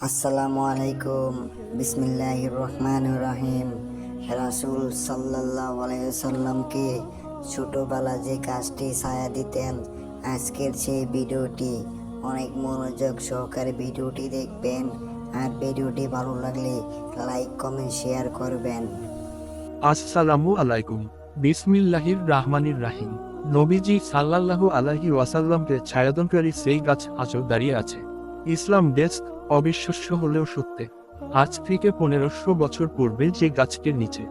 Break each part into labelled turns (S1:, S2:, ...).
S1: আসসালামু আলাইকুম। বিসমিল্লাহির রহমানির রহিম। রাসূল সাল্লাল্লাহু আলাইহি ওয়াসাল্লামকে ছোটবেলা যে কাজটি ছায়া দিতেন, আজকের সেই ভিডিওটি অনেক মনোযোগ সহকারে ভিডিওটি দেখবেন। আর ভিডিওটি ভালো লাগলে লাইক কমেন্ট শেয়ার করবেন।
S2: আসসালামু আলাইকুম। বিসমিল্লাহির রাহমানির রাহিম। নবীজি সাল্লাল্লাহু আলাইহি ওয়াসাল্লামকে ছায়াদানকারী সেই গাছ আজও দাঁড়িয়ে আছে। ইসলাম ডেস্ক। অবিশ্বাস্য হলেও সত্যি, আজ থেকে 1500 বছর পূর্বে যে গাছটির নিচে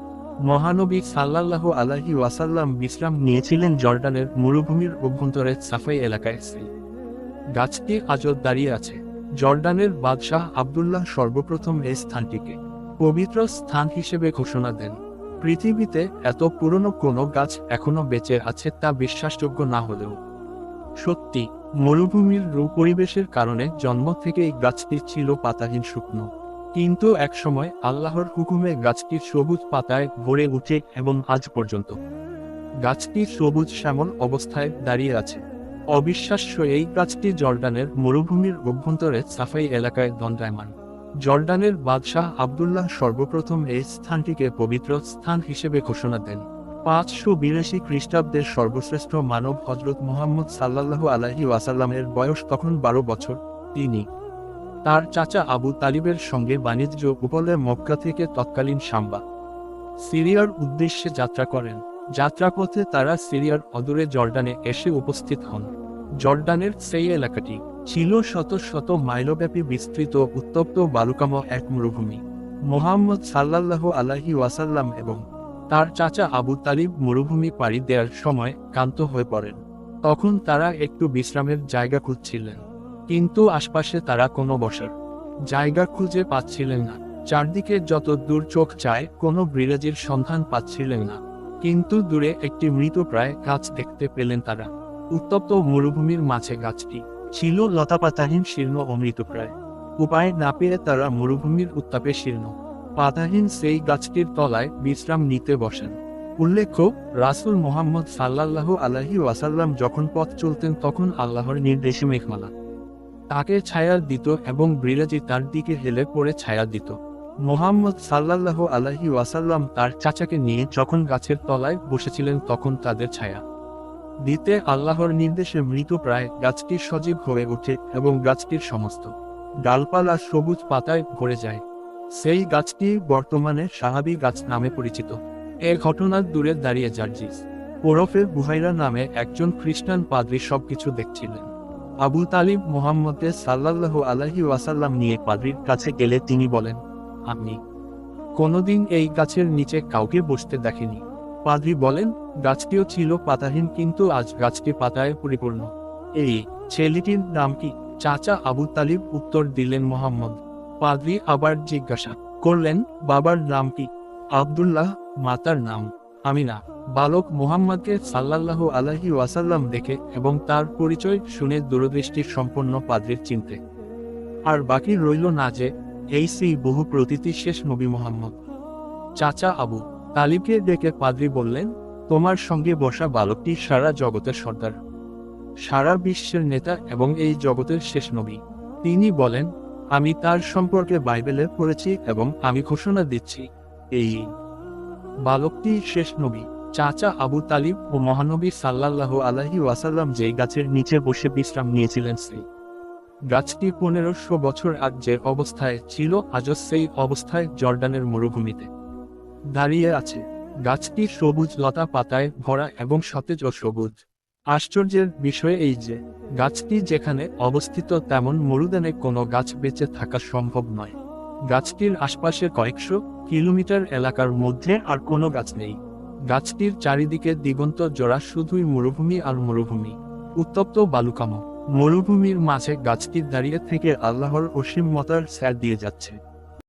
S2: মহানবী সাল্লাল্লাহু আলাইহি ওয়াসাল্লাম বিশ্রাম নিয়েছিলেন, জর্ডানের মরুভূমির অভ্যন্তরে সাফাই এলাকায়, সেই গাছটি আজও দাঁড়িয়ে আছে। জর্ডানের বাদশাহ আবদুল্লাহ সর্বপ্রথম এই স্থানটিকে পবিত্র স্থান হিসেবে ঘোষণা দেন। পৃথিবীতে এত পুরনো কোনো গাছ এখনো বেঁচে আছে তা বিশ্বাসযোগ্য না হলেও সত্যি। মরুভূমির পরিবেশের কারণে জন্ম থেকে এই গাছটি ছিল পাতাহীন শুকনো, কিন্তু একসময় আল্লাহর হুকুমে গাছটি সবুজ পাতায় ভরে উঠে এবং আজ পর্যন্ত গাছটি সবুজ শ্যামল অবস্থায় দাঁড়িয়ে আছে। অবিশ্বাস্য, এই গাছটি জর্ডানের মরুভূমির অভ্যন্তরে সাফাই এলাকায় দণ্ডায়মান। জর্ডানের বাদশাহ আবদুল্লাহ সর্বপ্রথম এই স্থানটিকে পবিত্র স্থান হিসেবে ঘোষণা দেন। 582 খ্রিস্টাব্দের সর্বশ্রেষ্ঠ মানব হজরত মুহাম্মদ সাল্লাল্লাহু আলাইহি ওয়াসাল্লামের বয়স তখন 12 বছর। তিনি তার চাচা আবু তালিবের সঙ্গে বাণিজ্য উপলে মক্কা থেকে তৎকালীন সাম্বা, সিরিয়ার উদ্দেশ্যে যাত্রা করেন। যাত্রাপথে তারা সিরিয়ার অদূরে জর্ডানে এসে উপস্থিত হন। জর্ডানের সেই এলাকাটি ছিল শত শত মাইলব্যাপী বিস্তৃত উত্তপ্ত বালুকাময় এক মরুভূমি। মুহাম্মদ সাল্লাল্লাহু আলাইহি ওয়াসাল্লাম এবং তার চাচা আবু তালিব মরুভূমি পাড়ি দেওয়ার সময় ক্লান্ত হয়ে পড়েন। তখন তারা একটু বিশ্রামের জায়গা খুঁজছিলেন, কিন্তু আশপাশে তারা কোনো বসার জায়গা খুঁজে পাচ্ছিলেন না। চারদিকে যত দূর চোখ চায় কোনো বিরাজির সন্ধান পাচ্ছিলেন না। কিন্তু দূরে একটি মৃতপ্রায় গাছ দেখতে পেলেন তারা। উত্তপ্ত মরুভূমির মাঝে গাছটি ছিল লতাপাতাহীন, শীর্ণ ও মৃতপ্রায়। উপায় না পেয়ে তারা মরুভূমির উত্তাপে শীর্ণ পাতাহীন সেই গাছটির তলায় বিশ্রাম নিতে বসেন। উল্লেখ্য, রাসূল মুহাম্মদ সাল্লাল্লাহু আলাইহি ওয়াসাল্লাম যখন পথ চলতেন তখন আল্লাহর নির্দেশে মেঘমালা তাকে ছায়া দিত এবং বিরাজি তার দিকে হেলে পড়ে ছায়া দিত। মুহাম্মদ সাল্লাল্লাহু আলাইহি ওয়াসাল্লাম তার চাচাকে নিয়ে যখন গাছের তলায় বসেছিলেন তখন তাদের ছায়া দিতে আল্লাহর নির্দেশে মৃতপ্রায় গাছটি সজীব হয়ে ওঠে এবং গাছটির সমস্ত ডালপালা সবুজ পাতায় ভরে যায়। সেই গাছটি বর্তমানে সাহাবী গাছ নামে পরিচিত। এ ঘটনার দূরে দাঁড়িয়ে জার্জিস ওরফে বুহাইরা নামে একজন খ্রিস্টান পাদ্রী সবকিছু দেখছিলেন। আবু তালিব মুহাম্মদকে সাল্লাল্লাহু আলাইহি ওয়াসাল্লাম নিয়ে পাদ্রীর কাছে গেলে তিনি বলেন, আমি কোনোদিন এই গাছের নিচে কাউকে বসতে দেখিনি। পাদ্রী বলেন, গাছটিও ছিল পাতাহীন, কিন্তু আজ গাছটি পাতায় পরিপূর্ণ। এই ছেলেটির নাম কি? চাচা আবু তালিব উত্তর দিলেন, মুহাম্মদ। পাদ্রী আবার জিজ্ঞাসা করলেন, বাবার নাম কি? আব্দুল্লাহ। মাতার নাম আমিনা। বালক মুহাম্মদকে সাল্লাল্লাহু আলাইহি ওয়াসাল্লাম দেখে এবং তার পরিচয় শুনে দূরদৃষ্টি সম্পন্ন পাদ্রীর চিনতে আর বাকি রইল না যে এই সেই বহু প্রতীতি শেষ নবী মুহাম্মদ। চাচা আবু তালিবকে ডেকে পাদ্রী বললেন, তোমার সঙ্গে বসা বালকটি সারা জগতের সর্দার, সারা বিশ্বের নেতা এবং এই জগতের শেষ নবী। তিনি বলেন, আমি তার সম্পর্কে বাইবেলে পড়েছি এবং আমি ঘোষণা দিচ্ছি এই বালকটি শেষ নবী। চাচা আবু তালিব ও মহানবী সাল্লাল্লাহু আলাইহি ওয়াসাল্লাম যেই গাছের নিচে বসে বিশ্রাম নিয়েছিলেন সেই গাছটি 1500 বছর আগে যে অবস্থায় ছিল আজও সেই অবস্থায় জর্ডানের মরুভূমিতে দাঁড়িয়ে আছে। গাছটি সবুজ লতা পাতায় ভরা এবং সতেজ ও সবুজ। আশ্চর্যের বিষয় এই যে গাছটি যেখানে অবস্থিত তেমন মরুদানে কোনো গাছ বেঁচে থাকা সম্ভব নয়। গাছটির আশপাশের কয়েকশো কিলোমিটার এলাকার মধ্যে আর কোনো গাছ নেই। গাছটির চারিদিকে দিগন্ত জোড়া শুধুই মরুভূমি আর মরুভূমি, উত্তপ্ত বালুকাময় মরুভূমির মাঝে গাছটি দাঁড়িয়ে থেকে আল্লাহর অসীম মতার ছায়া দিয়ে যাচ্ছে।